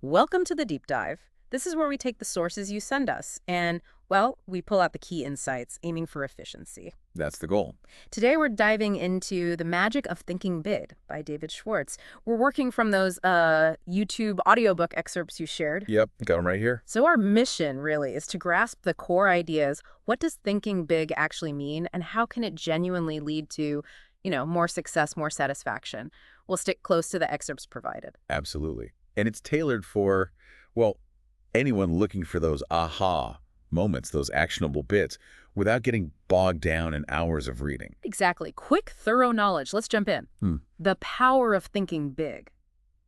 Welcome to the deep dive. This is where we take the sources you send us and, well, we pull out the key insights, aiming for efficiency. That's the goal. Today we're diving into The Magic of Thinking Big by David Schwartz. We're working from those YouTube audiobook excerpts you shared. Yep, got them right here. So our mission really is to grasp the core ideas. What does thinking big actually mean, and how can it genuinely lead to, more success, more satisfaction? We'll stick close to the excerpts provided. Absolutely. And it's tailored for, well, anyone looking for those aha moments, those actionable bits, without getting bogged down in hours of reading. Exactly. Quick, thorough knowledge. Let's jump in. The power of thinking big.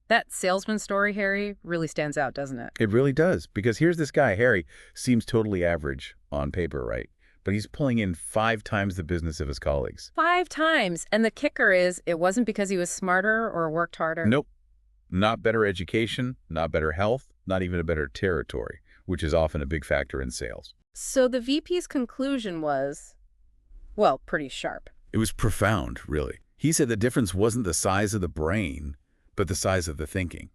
That salesman story, Harry, really stands out, doesn't it? It really does, because here's this guy, Harry, seems totally average on paper, right? But he's pulling in 5 times the business of his colleagues. 5 times. And the kicker is, it wasn't because he was smarter or worked harder. Nope. Not better education, not better health, not even a better territory, which is often a big factor in sales. So the VP's conclusion was, well, pretty sharp. It was profound, really. He said the difference wasn't the size of the brain, but the size of the thinking.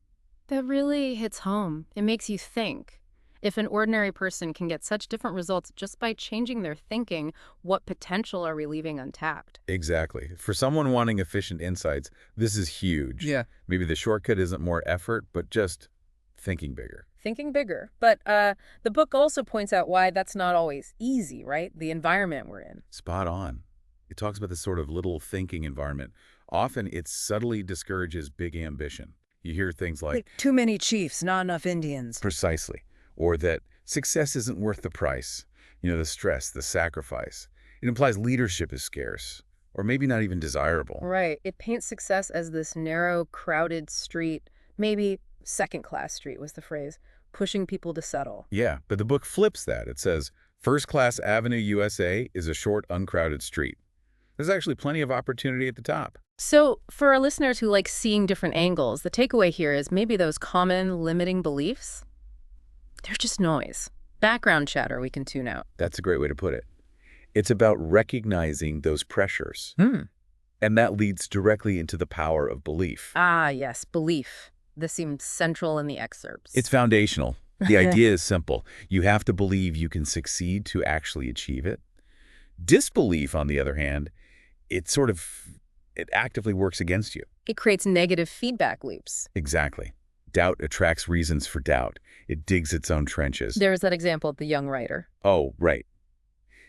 That really hits home. It makes you think. If an ordinary person can get such different results just by changing their thinking, what potential are we leaving untapped? Exactly. For someone wanting efficient insights, this is huge. Yeah. Maybe the shortcut isn't more effort, but just thinking bigger. Thinking bigger. But the book also points out why that's not always easy, right? The environment we're in. Spot on. It talks about this sort of little thinking environment. Often it subtly discourages big ambition. You hear things like too many chiefs, not enough Indians. precisely, or that success isn't worth the price. The stress, the sacrifice. It implies leadership is scarce, or maybe not even desirable. Right. It paints success as this narrow, crowded street, maybe second-class street was the phrase, pushing people to settle. Yeah, but the book flips that. It says, First Class Avenue, USA is a short, uncrowded street. There's actually plenty of opportunity at the top. So for our listeners who like seeing different angles, the takeaway here is maybe those common limiting beliefs, they're just noise. Background chatter we can tune out. That's a great way to put it. It's about recognizing those pressures. And that leads directly into the power of belief. Ah, yes, belief. This seems central in the excerpts. It's foundational. The idea is simple. You have to believe you can succeed to actually achieve it. Disbelief, on the other hand, it actively works against you. It creates negative feedback loops. Exactly. Doubt attracts reasons for doubt. It digs its own trenches. There's that example of the young writer. Oh, right.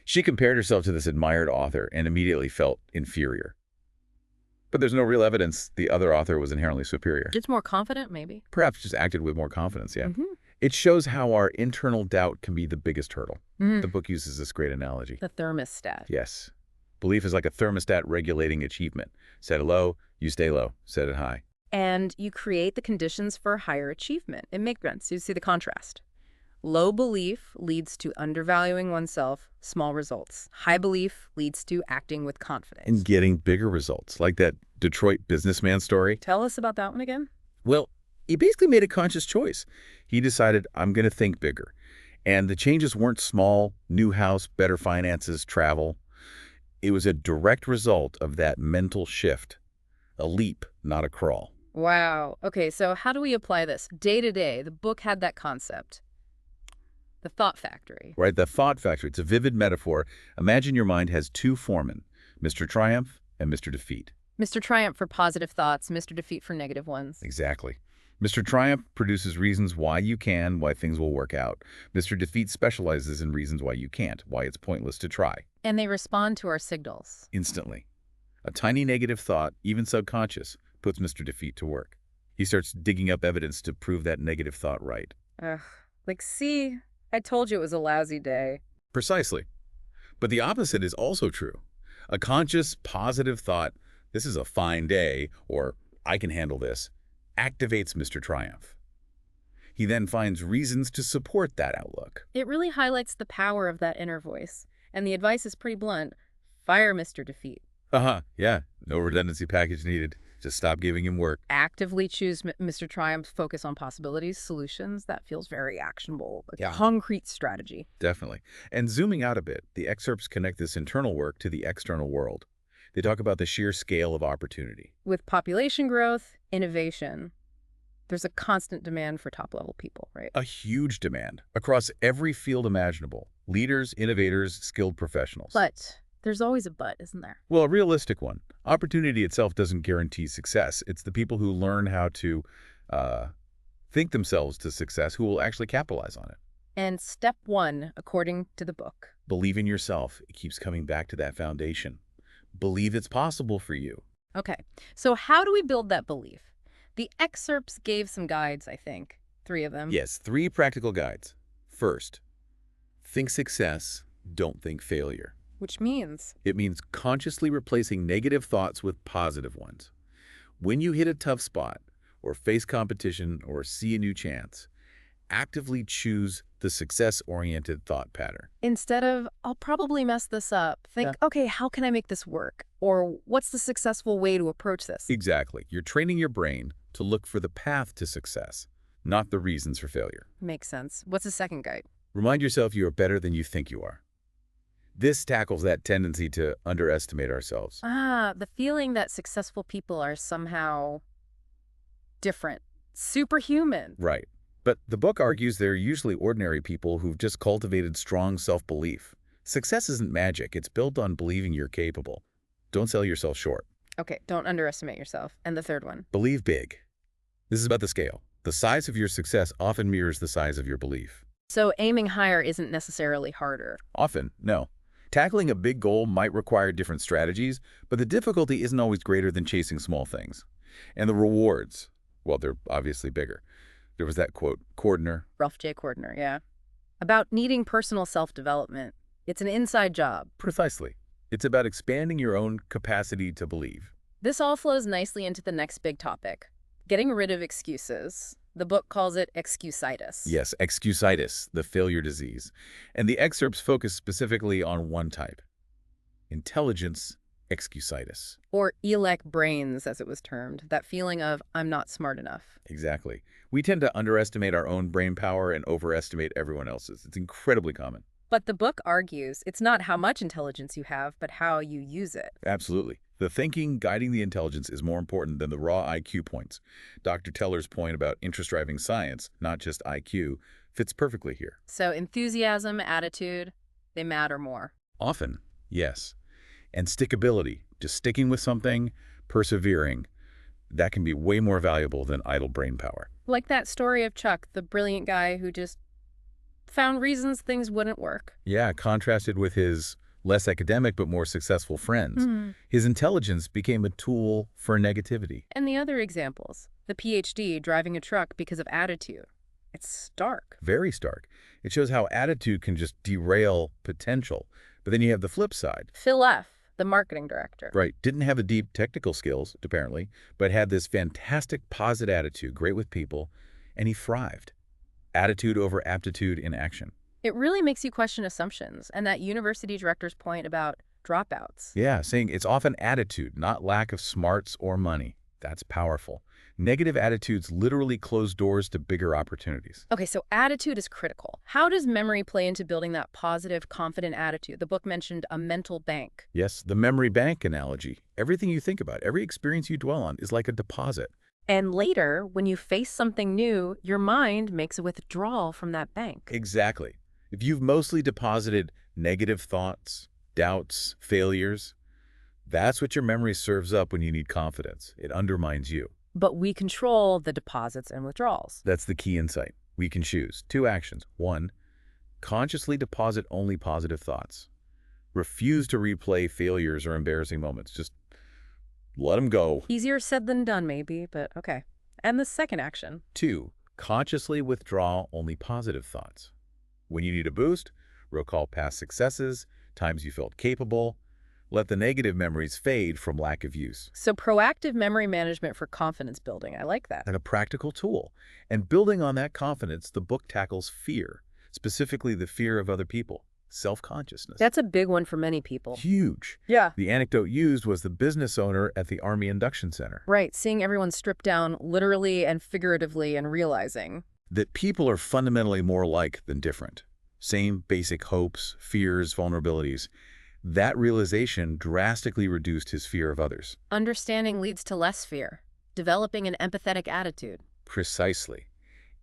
She compared herself to this admired author and immediately felt inferior. But there's no real evidence the other author was inherently superior. Just more confident, maybe? Perhaps just acted with more confidence, yeah. It shows how our internal doubt can be the biggest hurdle. The book uses this great analogy. The thermostat. Yes. Belief is like a thermostat regulating achievement. Set it low, you stay low. Set it high. And you create the conditions for higher achievement. It makes sense. You see the contrast. Low belief leads to undervaluing oneself, small results. High belief leads to acting with confidence. And getting bigger results, like that Detroit businessman story. Tell us about that one again. Well, he basically made a conscious choice. He decided, I'm going to think bigger. And the changes weren't small: new house, better finances, travel. It was a direct result of that mental shift. A leap, not a crawl. Wow. Okay, so how do we apply this? Day to day, the book had that concept. The thought factory. Right, the thought factory. It's a vivid metaphor. Imagine your mind has 2 foremen, Mr. Triumph and Mr. Defeat. Mr. Triumph for positive thoughts, Mr. Defeat for negative ones. Exactly. Mr. Triumph produces reasons why you can, why things will work out. Mr. Defeat specializes in reasons why you can't, why it's pointless to try. And they respond to our signals. Instantly. A tiny negative thought, even subconscious, puts Mr. Defeat to work. He starts digging up evidence to prove that negative thought right. Ugh. See, I told you it was a lousy day. Precisely. But the opposite is also true. A conscious, positive thought, this is a fine day, or I can handle this, activates Mr. Triumph. He then finds reasons to support that outlook. It really highlights the power of that inner voice. And the advice is pretty blunt. Fire Mr. Defeat. Yeah. No redundancy package needed. Just stop giving him work. Actively choose Mr. Triumph's focus on possibilities, solutions. That feels very actionable. Yeah. Concrete strategy. Definitely. And zooming out a bit, the excerpts connect this internal work to the external world. They talk about the sheer scale of opportunity. With population growth, innovation. There's a constant demand for top-level people, right? A huge demand across every field imaginable. Leaders, innovators, skilled professionals. But there's always a but, isn't there? Well, a realistic one. Opportunity itself doesn't guarantee success. It's the people who learn how to think themselves to success who will actually capitalize on it. And step one, according to the book. Believe in yourself. It keeps coming back to that foundation. Believe it's possible for you. Okay, so how do we build that belief? The excerpts gave some guides, I think. 3 of them. Yes, 3 practical guides. First, think success, don't think failure. Which means? It means consciously replacing negative thoughts with positive ones. When you hit a tough spot, or face competition, or see a new chance, actively choose the success-oriented thought pattern. Instead of, I'll probably mess this up, think, okay, how can I make this work? Or what's the successful way to approach this? Exactly. You're training your brain to look for the path to success, not the reasons for failure. Makes sense. What's the second guide? Remind yourself you are better than you think you are. This tackles that tendency to underestimate ourselves. The feeling that successful people are somehow different, superhuman. Right. But the book argues they're usually ordinary people who've just cultivated strong self-belief. Success isn't magic. It's built on believing you're capable. Don't sell yourself short. Okay, don't underestimate yourself. And the third one? Believe big. This is about the scale. The size of your success often mirrors the size of your belief. So aiming higher isn't necessarily harder. Often, no. Tackling a big goal might require different strategies, but the difficulty isn't always greater than chasing small things. And the rewards, well, they're obviously bigger. There was that quote, Cordner. Ralph J. Cordner, yeah. About needing personal self-development. It's an inside job. Precisely. It's about expanding your own capacity to believe. This all flows nicely into the next big topic, getting rid of excuses. The book calls it excusitis. Yes, excusitis, the failure disease. And the excerpts focus specifically on one type, intelligence excusitis. Or elec brains, as it was termed, that feeling of, I'm not smart enough. Exactly. We tend to underestimate our own brain power and overestimate everyone else's. It's incredibly common. But the book argues it's not how much intelligence you have, but how you use it. Absolutely. The thinking guiding the intelligence is more important than the raw IQ points. Dr. Teller's point about interest-driving science, not just IQ, fits perfectly here. So enthusiasm, attitude, they matter more. Often, yes. And stickability, just sticking with something, persevering, that can be way more valuable than idle brain power. Like that story of Chuck, the brilliant guy who just found reasons things wouldn't work. Yeah, contrasted with his less academic but more successful friends. His intelligence became a tool for negativity. And the other examples, the PhD driving a truck because of attitude. It's stark. Very stark. It shows how attitude can just derail potential. But then you have the flip side. Phil F., the marketing director. Right. Didn't have the deep technical skills, apparently, but had this fantastic positive attitude, great with people, and he thrived. Attitude over aptitude in action. It really makes you question assumptions and that university director's point about dropouts. Yeah, saying it's often attitude, not lack of smarts or money. That's powerful. Negative attitudes literally close doors to bigger opportunities. Okay, so attitude is critical. How does memory play into building that positive, confident attitude? The book mentioned a mental bank. Yes, the memory bank analogy. Everything you think about, every experience you dwell on is like a deposit. And later, when you face something new, your mind makes a withdrawal from that bank. Exactly. If you've mostly deposited negative thoughts, doubts, failures, that's what your memory serves up when you need confidence. It undermines you. But we control the deposits and withdrawals. That's the key insight. We can choose 2 actions. 1, consciously deposit only positive thoughts. Refuse to replay failures or embarrassing moments. Just let them go. Easier said than done, maybe, but okay. And the second action? 2, consciously withdraw only positive thoughts. When you need a boost, recall past successes, times you felt capable. Let the negative memories fade from lack of use. So proactive memory management for confidence building. I like that. Like a practical tool. And building on that confidence, the book tackles fear, specifically the fear of other people, self-consciousness. That's a big one for many people. Huge. Yeah. The anecdote used was the business owner at the Army Induction Center. Right, seeing everyone stripped down literally and figuratively and realizing that people are fundamentally more alike than different. Same basic hopes, fears, vulnerabilities. That realization drastically reduced his fear of others. Understanding leads to less fear, developing an empathetic attitude. Precisely.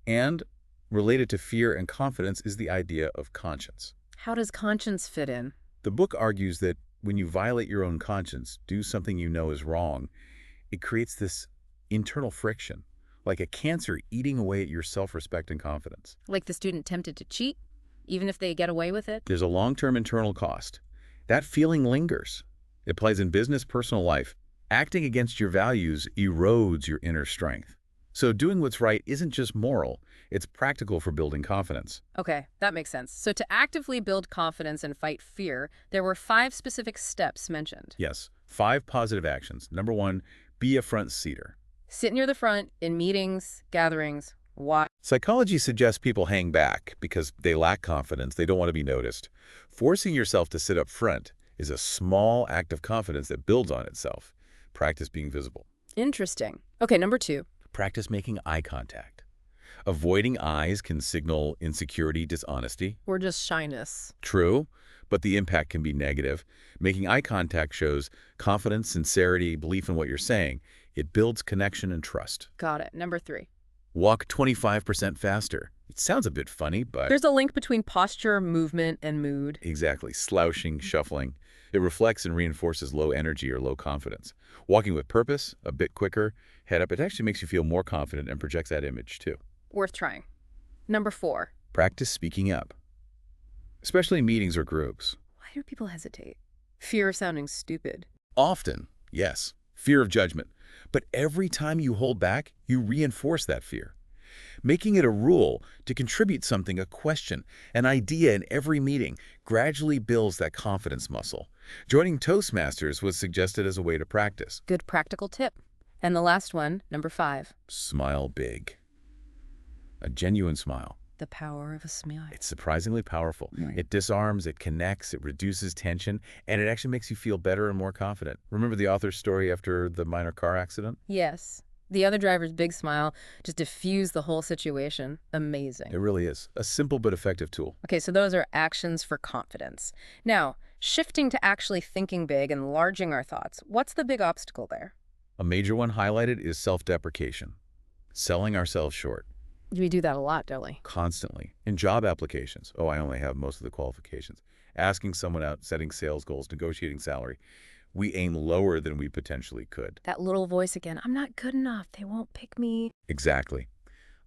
And related to fear and confidence is the idea of conscience. How does conscience fit in? The book argues that when you violate your own conscience, do something you know is wrong, it creates this internal friction, like a cancer eating away at your self-respect and confidence. Like the student tempted to cheat, even if they get away with it? There's a long-term internal cost. That feeling lingers. It applies in business, personal life. Acting against your values erodes your inner strength. So doing what's right isn't just moral, it's practical for building confidence. Okay, that makes sense. So to actively build confidence and fight fear, there were 5 specific steps mentioned. Yes, 5 positive actions. Number 1, be a front-seater. Sit near the front in meetings, gatherings, watch. Psychology suggests people hang back because they lack confidence, they don't want to be noticed. Forcing yourself to sit up front is a small act of confidence that builds on itself. Practice being visible. Interesting. Okay, number 2. Practice making eye contact. Avoiding eyes can signal insecurity, dishonesty. Or just shyness. True, but the impact can be negative. Making eye contact shows confidence, sincerity, belief in what you're saying. It builds connection and trust. Got it. Number 3. Walk 25% faster. It sounds a bit funny, but... There's a link between posture, movement, and mood. Exactly. Slouching, shuffling. It reflects and reinforces low energy or low confidence. Walking with purpose, a bit quicker, head up, it actually makes you feel more confident and projects that image too. Worth trying. Number 4. Practice speaking up, especially in meetings or groups. Why do people hesitate? Fear of sounding stupid. Often, yes, fear of judgment. But every time you hold back, you reinforce that fear. Making it a rule to contribute something, a question, an idea in every meeting gradually builds that confidence muscle. Joining Toastmasters was suggested as a way to practice. Good practical tip. And the last one, number 5. Smile big. A genuine smile. The power of a smile. It's surprisingly powerful. Right. It disarms, it connects, it reduces tension, and it actually makes you feel better and more confident. Remember the author's story after the minor car accident? Yes. The other driver's big smile just diffused the whole situation. Amazing. It really is. A simple but effective tool. Okay, so those are actions for confidence. Now, shifting to actually thinking big and enlarging our thoughts, what's the big obstacle there? A major one highlighted is self-deprecation. Selling ourselves short. We do that a lot, don't we? Constantly. In job applications, oh, I only have most of the qualifications. Asking someone out, setting sales goals, negotiating salary. We aim lower than we potentially could. That little voice again, I'm not good enough, they won't pick me. Exactly.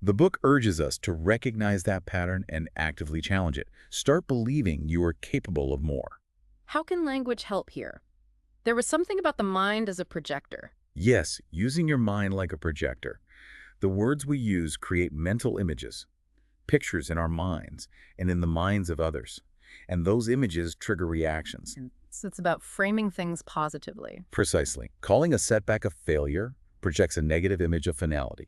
The book urges us to recognize that pattern and actively challenge it. Start believing you are capable of more. How can language help here? There was something about the mind as a projector. Yes, using your mind like a projector. The words we use create mental images, pictures in our minds and in the minds of others. And those images trigger reactions. So it's about framing things positively. Precisely. Calling a setback a failure projects a negative image of finality.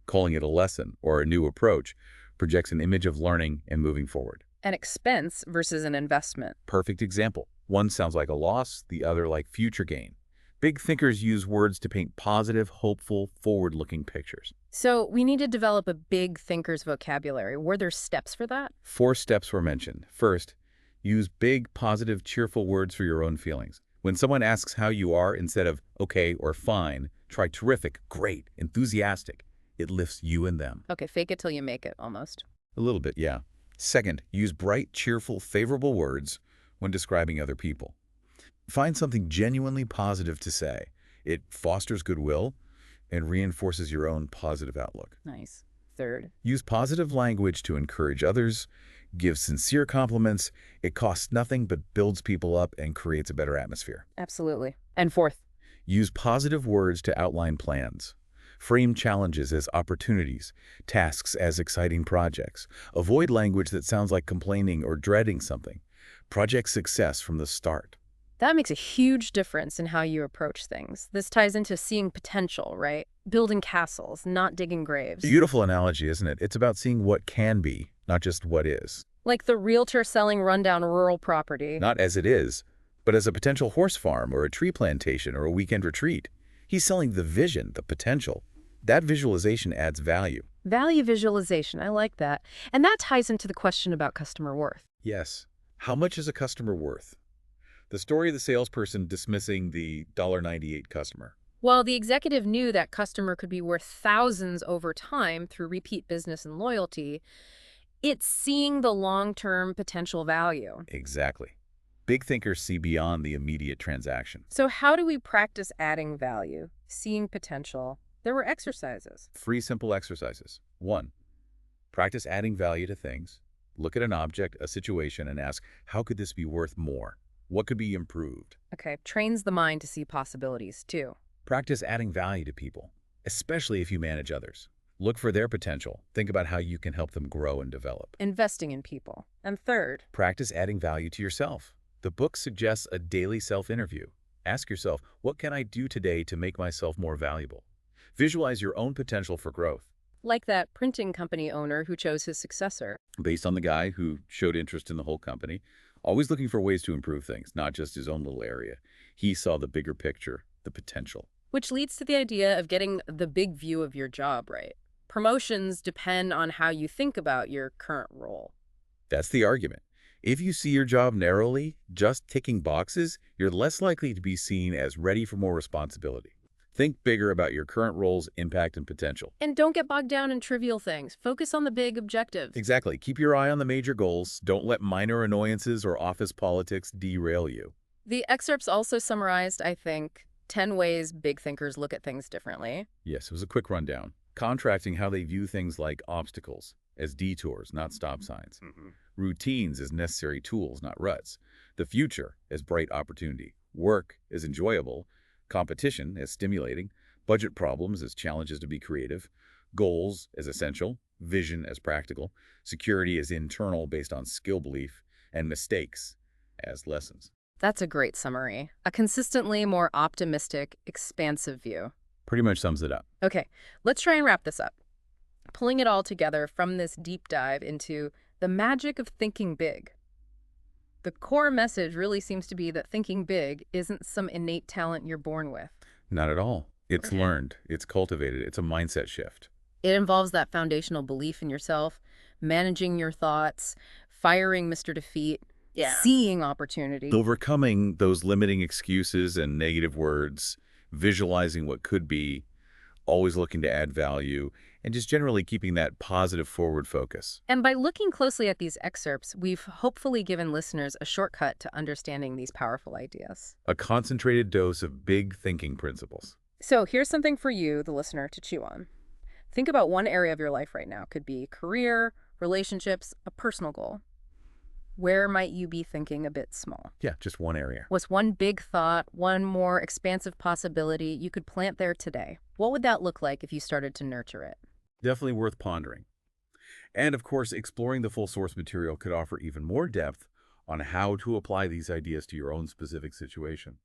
Calling it a lesson or a new approach projects an image of learning and moving forward. An expense versus an investment. Perfect example. One sounds like a loss, the other like future gain. Big thinkers use words to paint positive, hopeful, forward-looking pictures. So we need to develop a big thinker's vocabulary. Were there steps for that? 4 steps were mentioned. First, use big, positive, cheerful words for your own feelings. When someone asks how you are, instead of okay or fine, try terrific, great, enthusiastic. It lifts you and them. Okay, fake it till you make it, almost. A little bit, yeah. Second, use bright, cheerful, favorable words when describing other people. Find something genuinely positive to say. It fosters goodwill and reinforces your own positive outlook. Nice. Third. Use positive language to encourage others. Give sincere compliments. It costs nothing but builds people up and creates a better atmosphere. Absolutely. And fourth. Use positive words to outline plans. Frame challenges as opportunities, tasks as exciting projects. Avoid language that sounds like complaining or dreading something. Project success from the start. That makes a huge difference in how you approach things. This ties into seeing potential, right? Building castles, not digging graves. Beautiful analogy, isn't it? It's about seeing what can be, not just what is. Like the realtor selling rundown rural property. Not as it is, but as a potential horse farm or a tree plantation or a weekend retreat. He's selling the vision, the potential. That visualization adds value. Value visualization, I like that. And that ties into the question about customer worth. Yes. How much is a customer worth? The story of the salesperson dismissing the $1.98 customer. While the executive knew that customer could be worth thousands over time through repeat business and loyalty, it's seeing the long-term potential value. Exactly. Big thinkers see beyond the immediate transaction. So how do we practice adding value, seeing potential? There were exercises. 3 simple exercises. 1. Practice adding value to things. Look at an object, a situation, and ask, how could this be worth more? What could be improved? Okay, trains the mind to see possibilities, too. Practice adding value to people, especially if you manage others. Look for their potential. Think about how you can help them grow and develop. Investing in people. And third, Practice adding value to yourself. The book suggests a daily self-interview. Ask yourself, what can I do today to make myself more valuable? Visualize your own potential for growth. like that printing company owner who chose his successor. Based on the guy who showed interest in the whole company, always looking for ways to improve things, not just his own little area. He saw the bigger picture, the potential. Which leads to the idea of getting the big view of your job right. Promotions depend on how you think about your current role. That's the argument. If you see your job narrowly, just ticking boxes, you're less likely to be seen as ready for more responsibility. Think bigger about your current role's impact and potential. And don't get bogged down in trivial things. Focus on the big objectives. Exactly. Keep your eye on the major goals. Don't let minor annoyances or office politics derail you. The excerpts also summarized, I think, 10 ways big thinkers look at things differently. Yes, it was a quick rundown, contrasting how they view things like obstacles as detours, not stop signs, routines as necessary tools, not ruts, the future as bright opportunity, work as enjoyable, competition as stimulating, budget problems as challenges to be creative, goals as essential, vision as practical, security as internal based on skill belief, and mistakes as lessons. That's a great summary. A consistently more optimistic, expansive view. Pretty much sums it up. Okay, let's try and wrap this up. Pulling it all together from this deep dive into the magic of thinking big. The core message really seems to be that thinking big isn't some innate talent you're born with. Not at all. It's Okay. learned. It's cultivated. It's a mindset shift. It involves that foundational belief in yourself, managing your thoughts, firing Mr. Defeat, seeing opportunity. Overcoming those limiting excuses and negative words, visualizing what could be, always looking to add value, and just generally keeping that positive forward focus. And by looking closely at these excerpts, we've hopefully given listeners a shortcut to understanding these powerful ideas. A concentrated dose of big thinking principles. So here's something for you, the listener, to chew on. Think about one area of your life right now. Could be career, relationships, a personal goal. Where might you be thinking a bit small? Yeah, just one area. What's one big thought, one more expansive possibility you could plant there today? What would that look like if you started to nurture it? Definitely worth pondering. And of course, exploring the full source material could offer even more depth on how to apply these ideas to your own specific situation.